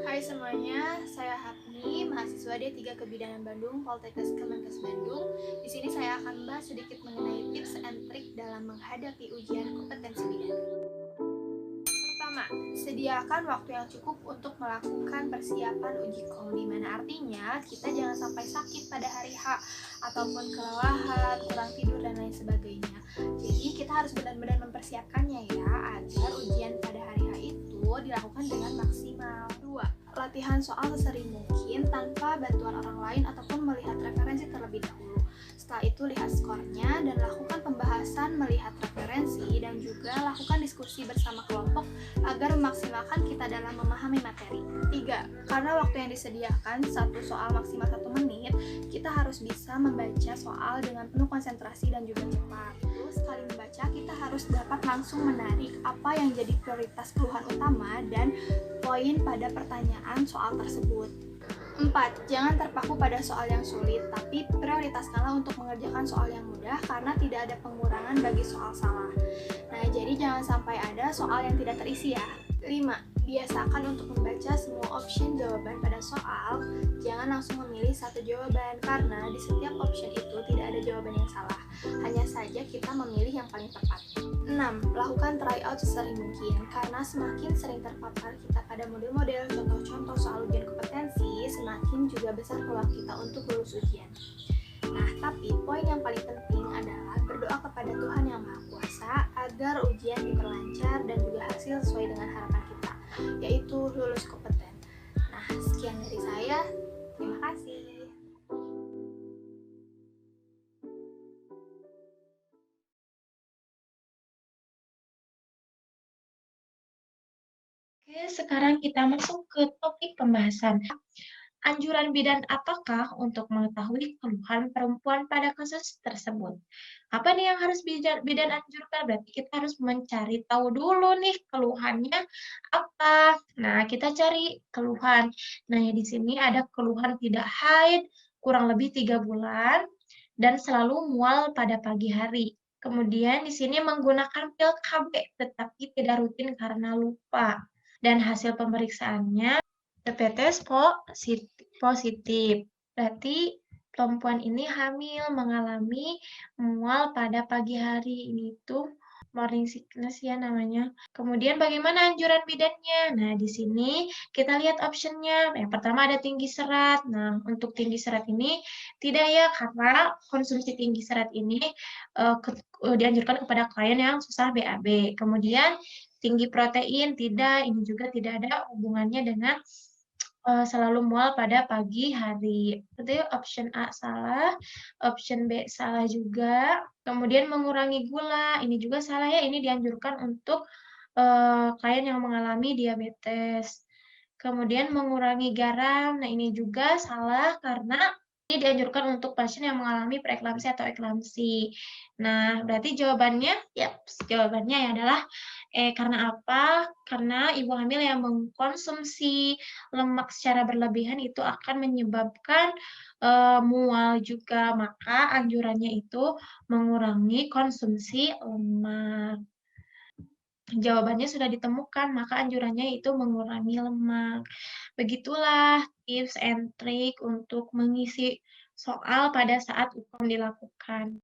Hai semuanya, saya Hapni, mahasiswa D3 Kebidanan Bandung, Poltekkes Kemenkes Bandung. Di sini saya akan membahas sedikit mengenai tips and trik dalam menghadapi ujian kompetensi bidan. Pertama, sediakan waktu yang cukup untuk melakukan persiapan uji kom, di mana artinya kita jangan sampai sakit pada hari H ataupun kelelahan, kurang tidur dan lain sebagainya. Jadi kita harus benar-benar mempersiapkannya ya, agar ujian pada hari H itu dilakukan dengan maksimal. 2. Latihan soal sesering mungkin tanpa bantuan orang lain ataupun melihat referensi terlebih dahulu. Setelah itu lihat skornya dan lakukan pembahasan melihat referensi, dan juga lakukan diskusi bersama kelompok agar memaksimalkan kita dalam memahami materi. 3. Karena waktu yang disediakan satu soal maksimal 1 menit, kita harus bisa membaca soal dengan penuh konsentrasi dan juga cepat. Terus sekali membaca, kita harus dapat langsung menarik apa yang jadi prioritas keluhan utama dan poin pada pertanyaan soal tersebut. 4. Jangan terpaku pada soal yang sulit, tapi prioritaskanlah untuk mengerjakan soal yang mudah karena tidak ada pengurangan bagi soal salah. Nah, jadi jangan sampai ada soal yang tidak terisi ya. 5. Biasakan untuk membaca semua option jawaban pada soal. Jangan langsung memilih satu jawaban karena di setiap option itu tidak ada jawaban yang salah. Hanya saja kita memilih yang paling tepat. 6. Lakukan tryout sesering mungkin karena semakin sering terpapar kita pada model-model contoh-contoh soal ujian kompetensi, semakin juga besar peluang kita untuk lulus ujian. Nah, tapi poin yang paling penting adalah berdoa kepada Tuhan Yang Maha Kuasa agar ujian diperlancar dan juga hasil sesuai dengan harapan kita, yaitu lulus kompeten. Nah, sekian dari saya. Terima kasih. Oke, sekarang kita masuk ke topik pembahasan. Anjuran bidan apakah untuk mengetahui keluhan perempuan pada kasus tersebut? Apa nih yang harus bidan anjurkan? Berarti kita harus mencari tahu dulu nih keluhannya apa. Nah, kita cari keluhan. Nah, di sini ada keluhan tidak haid kurang lebih 3 bulan dan selalu mual pada pagi hari. Kemudian di sini menggunakan pil KB tetapi tidak rutin karena lupa. Dan hasil pemeriksaannya TPT positif. Berarti perempuan ini hamil, mengalami mual pada pagi hari. Ini tuh morning sickness ya namanya. Kemudian bagaimana anjuran bidannya? Nah, di sini kita lihat optionnya. Yang pertama ada tinggi serat. Nah, untuk tinggi serat ini tidak ya, karena konsumsi tinggi serat ini dianjurkan kepada klien yang susah BAB. Kemudian tinggi protein tidak, ini juga tidak ada hubungannya dengan selalu mual pada pagi hari. Berarti option A salah, option B salah juga. Kemudian mengurangi gula, ini juga salah ya, ini dianjurkan untuk klien yang mengalami diabetes. Kemudian mengurangi garam, nah ini juga salah karena ini dianjurkan untuk pasien yang mengalami preeklamsi atau eklamsi. Nah, berarti jawabannya, jawabannya adalah karena apa? Karena ibu hamil yang mengkonsumsi lemak secara berlebihan itu akan menyebabkan mual juga, maka anjurannya itu mengurangi konsumsi lemak. Jawabannya sudah ditemukan, maka anjurannya itu mengurangi lemak. Begitulah tips and trik untuk mengisi soal pada saat UKOM dilakukan.